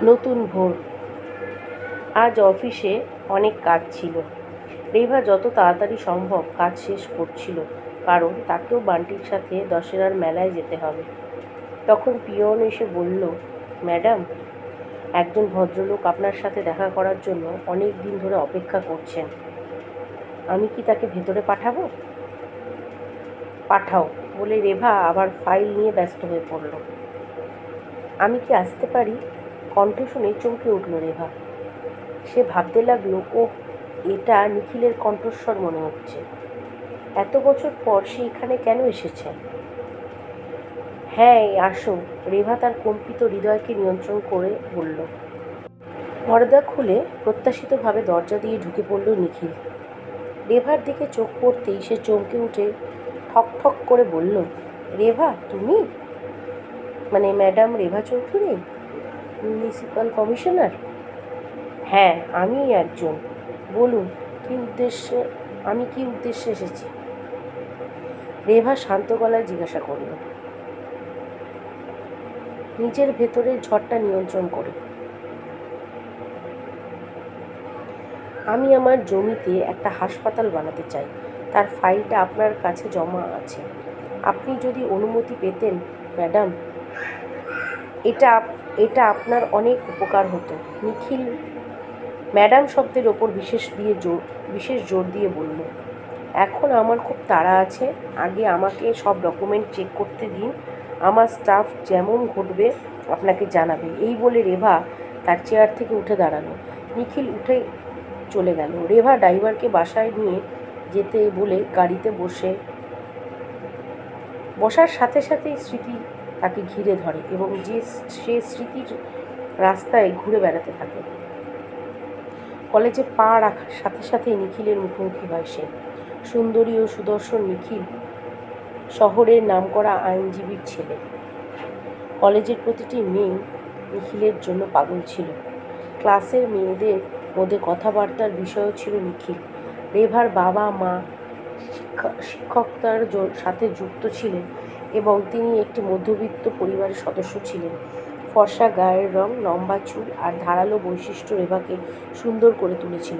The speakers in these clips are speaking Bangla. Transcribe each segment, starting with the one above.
নতুন ভোর। আজ অফিসে অনেক কাজ ছিল। রেভা যত তাড়াতাড়ি সম্ভব কাজ শেষ করছিল, কারণ তাকেও বান্টির সাথে দশেরার মেলায় যেতে হবে। তখন পিয়ন এসে বলল, ম্যাডাম, একজন ভদ্রলোক আপনার সাথে দেখা করার জন্য অনেক দিন ধরে অপেক্ষা করছেন। আমি কি তাকে ভেতরে পাঠাবো? পাঠাও, বলে রেভা আবার ফাইল নিয়ে ব্যস্ত হয়ে পড়ল। আমি কি আসতে পারি? কণ্ঠ শুনে চমকে উঠল রেভা। সে ভাবতে লাগলো, ওহ, এটা নিখিলের কণ্ঠস্বর মনে হচ্ছে। এত বছর পর সে এখানে কেন এসেছে? হ্যাঁ, আসো, রেভা তার কম্পিত হৃদয়কে নিয়ন্ত্রণ করে বলল। পর্দা খুলে প্রত্যাশিতভাবে দরজা দিয়ে ঢুকে পড়ল নিখিল। রেভার দিকে চোখ পড়তেই সে চমকে উঠে ঠক ঠক করে বলল, রেভা, তুমি? মানে ম্যাডাম রেভা চৌধুরী, মিউনিসিপ্যাল কমিশনার? হ্যাঁ, আমিই একজন। বলুন, আমি কি উদ্দেশ্যে এসেছি? রেভা শান্ত গলায় জিজ্ঞাসা করল, নিজের ভেতরের ঝড়টা নিয়ন্ত্রণ করে। আমি আমার জমিতে একটা হাসপাতাল বানাতে চাই। তার ফাইলটা আপনার কাছে জমা আছে। আপনি যদি অনুমতি পেতেন ম্যাডাম, এটা এটা আপনার অনেক উপকার হতো। নিখিল ম্যাডাম শব্দের ওপর বিশেষ জোর দিয়ে বলল, এখন আমার খুব তাড়া আছে। আগে আমাকে সব ডকুমেন্ট চেক করতে দিন। আমার স্টাফ যেমন ঘটবে আপনাকে জানাবে। এই বলে রেভা তার চেয়ার থেকে উঠে দাঁড়ালো। নিখিল উঠে চলে গেল। রেভা ড্রাইভারকে বাসায় নিয়ে যেতে বলে গাড়িতে বসার সাথে সাথেই স্মৃতি তাকে ঘিরে ধরে এবং সে স্মৃতির রাস্তায় ঘুরে বেড়াতে থাকে। কলেজে পা রাখার সাথে সাথেই নিখিলের মুখোমুখি হয় সে। সুন্দরী ও সুদর্শন নিখিল শহরের নামকরা আইনজীবীর ছেলে। কলেজের প্রতিটি মেয়ে নিখিলের জন্য পাগল ছিল। ক্লাসের মেয়েদের মধ্যে কথাবার্তার বিষয়ও ছিল নিখিল। রেভার বাবা মা শিক্ষকতার সাথে যুক্ত ছিলেন এবং তিনি একটি মধ্যবিত্ত পরিবারের সদস্য ছিলেন। ফর্সা গায়ের রং, লম্বা চুল আর ধারালো বৈশিষ্ট্য রেভাকে সুন্দর করে তুলেছিল।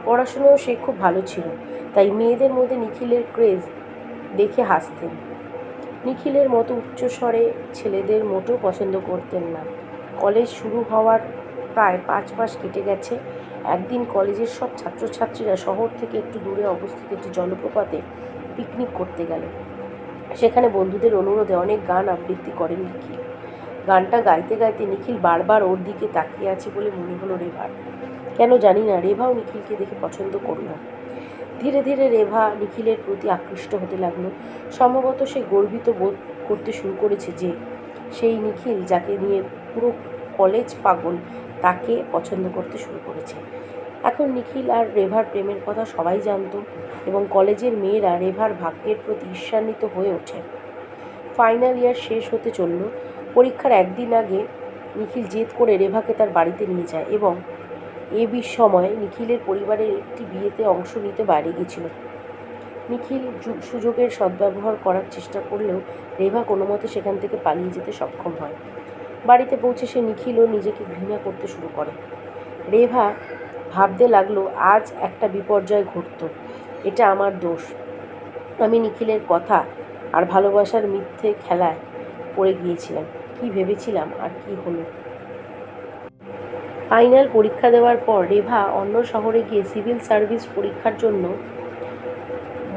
পড়াশোনাও সে খুব ভালো ছিল, তাই মেয়েদের মধ্যে নিখিলের ক্রেজ দেখে হাসতেন। নিখিলের মতো উচ্চস্বরে ছেলেদের মোটেও পছন্দ করতেন না। কলেজ শুরু হওয়ার প্রায় 5 মাস কেটে গেছে। একদিন কলেজের সব ছাত্রছাত্রীরা শহর থেকে একটু দূরে অবস্থিত একটি জলপ্রপাতে পিকনিক করতে গেল। সেখানে বন্ধুদের অনুরোধে অনেক গান আবৃত্তি করেন নিখিল। গানটা গাইতে গাইতে নিখিল বারবার ওর দিকে তাকিয়ে আছে বলে মনে হলো রেভার। কেন জানি না, রেভাও নিখিলকে দেখে পছন্দ করল। ধীরে ধীরে রেভা নিখিলের প্রতি আকৃষ্ট হতে লাগলো। সম্ভবত সে গর্বিত বোধ করতে শুরু করেছে যে সেই নিখিল যাকে নিয়ে পুরো কলেজ পাগল, তাকে পছন্দ করতে শুরু করেছে। এখন নিখিল আর রেভার প্রেমের কথা সবাই জানত এবং কলেজের মেয়েরা রেভার ভাগ্যের প্রতি ঈর্ষান্বিত হয়ে ওঠে। ফাইনাল ইয়ার শেষ হতে চলল। পরীক্ষার একদিন আগে নিখিল জেদ করে রেভাকে তার বাড়িতে নিয়ে যায় এবং সময় নিখিলের পরিবারের একটি বিয়েতে অংশ নিতে বাইরে গেছিল। নিখিল সুযোগের সদ্ব্যবহার করার চেষ্টা করলেও রেভা কোনো মতে সেখান থেকে পালিয়ে যেতে সক্ষম হয়। বাড়িতে পৌঁছে সে নিখিলও নিজেকে ঘৃণা করতে শুরু করে। রেভা ভাবতে লাগলো, আজ একটা বিপর্যয় ঘটত। এটা আমার দোষ। আমি নিখিলের কথা আর ভালোবাসার মিথ্যে খেলায় পড়ে গিয়েছিলাম। কি ভেবেছিলাম আর কি হলো। ফাইনাল পরীক্ষা দেওয়ার পর রেভা অন্য শহরে গিয়ে সিভিল সার্ভিস পরীক্ষার জন্য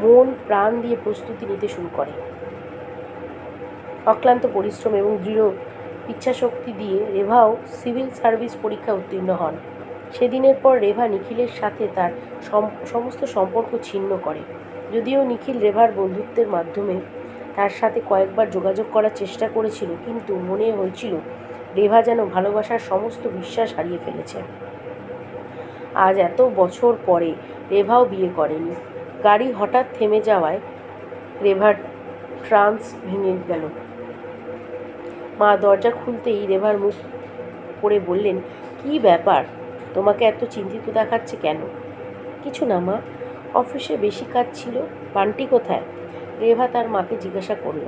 মন প্রাণ দিয়ে প্রস্তুতি নিতে শুরু করে। অক্লান্ত পরিশ্রম এবং দৃঢ় ইচ্ছাশক্তি দিয়ে রেভাও সিভিল সার্ভিস পরীক্ষায় উত্তীর্ণ হন। সেদিনের পর রেভা নিখিলের সাথে তার সমস্ত সম্পর্ক ছিন্ন করে। যদিও নিখিল রেভার বন্ধুত্বের মাধ্যমে তার সাথে কয়েকবার যোগাযোগ করার চেষ্টা করেছিল, কিন্তু মনে হয়েছিল রেভা যেন ভালোবাসার সমস্ত বিশ্বাস হারিয়ে ফেলেছে। আজ এত বছর পরে রেভাও বিয়ে করেনি। গাড়ি হঠাৎ থেমে যাওয়ায় রেভার ট্রান্স ভেঙে গেল। মা দরজা খুলতেই রেভার মুখ পড়ে বললেন, কি ব্যাপার, তোমাকে এত চিন্তিত দেখাচ্ছে কেন? কিছু না মা, অফিসে বেশি কাজ ছিল। বান্টি কোথায়? রেভা তার মাকে জিজ্ঞাসা করল।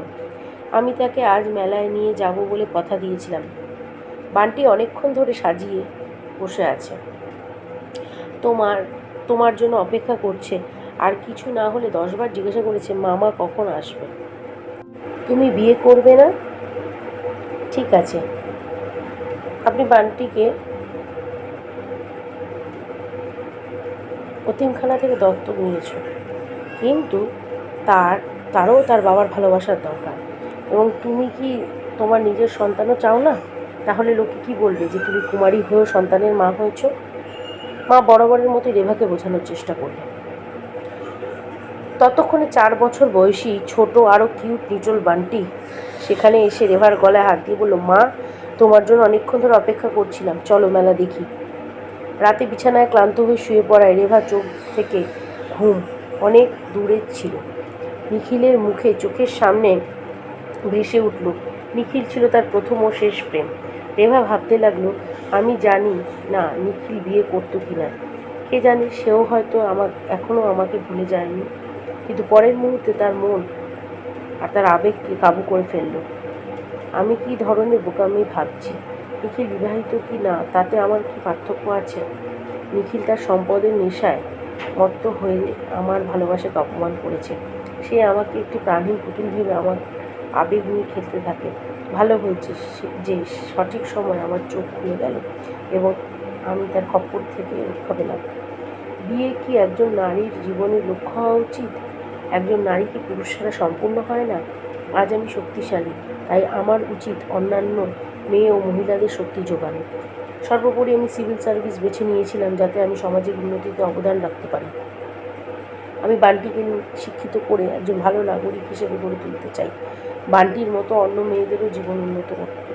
আমি তাকে আজ মেলায় নিয়ে যাব বলে কথা দিয়েছিলাম। বান্টি অনেকক্ষণ ধরে সাজিয়ে বসে আছে, তোমার তোমার জন্য অপেক্ষা করছে। আর কিছু না হলে 10বার জিজ্ঞাসা করেছে মামা কখন আসবে। তুমি বিয়ে করবে না? ঠিক আছে, আপনি বান্টিকে অতিমখানা থেকে দত্তক নিয়েছ, কিন্তু তারও তার বাবার ভালোবাসার দরকার। এবং তুমি কি তোমার নিজের সন্তানও চাও না? তাহলে লোকে কি বলবে যে তুমি কুমারী হয়েও সন্তানের মা হয়েছ? মা বরাবরের মতোই রেভাকে বোঝানোর চেষ্টা করলেন। ততক্ষণে 4 বছর বয়সী ছোট আরও কিউট নিটোল বান্টি সেখানে এসে রেভার গলায় হাত দিয়ে বলল, মা তোমার জন্য অনেকক্ষণ ধরে অপেক্ষা করছিলাম, চলো মেলা দেখি। রাতে বিছানায় ক্লান্ত হয়ে শুয়ে পড়ায় রেভা চোখ থেকে ঘুম অনেক দূরে ছিল। নিখিলের মুখে চোখের সামনে ভেসে উঠল। নিখিল ছিল তার প্রথম ও শেষ প্রেম। রেভা ভাবতে লাগলো, আমি জানি না নিখিল বিয়ে করতো কি না, কে জানে, সেও হয়তো এখনও আমাকে ভুলে যায়নি। কিন্তু পরের মুহূর্তে তার মন আর তার আবেগকে কাবু করে ফেলল। আমি কি ধরনের বোকামি ভাবছি? নিখিল বিবাহিত কি না তাতে আমার কি পার্থক্য আছে? নিখিল তার সম্পদের নেশায় মত্ত হয়ে আমার ভালোবাসাকে অপমান করেছে। সে আমাকে একটি প্রাণহীন পুতুল ভেবে আমার আবেগ নিয়ে খেলতে থাকে। ভালো হয়েছে যে সঠিক সময় আমার চোখ খুলে গেল এবং আমি তার খপ্পর থেকে রক্ষা পেলাম। বিয়ে কি একজন নারীর জীবনের লক্ষ্য হওয়া উচিত? একজন নারী কি পুরুষ ছাড়া সম্পূর্ণ হয় না? আজ আমি শক্তিশালী, তাই আমার উচিত অন্যান্য মেয়ে ও মহিলাদের শক্তি যোগানো। সর্বোপরি আমি সিভিল সার্ভিস বেছে নিয়েছিলাম যাতে আমি সমাজের উন্নতিতে অবদান রাখতে পারি। আমি বান্টিকে শিক্ষিত করে একজন ভালো নাগরিক হিসেবে গড়ে তুলতে চাই, বান্টির মতো অন্য মেয়েদেরও জীবন উন্নত করতে।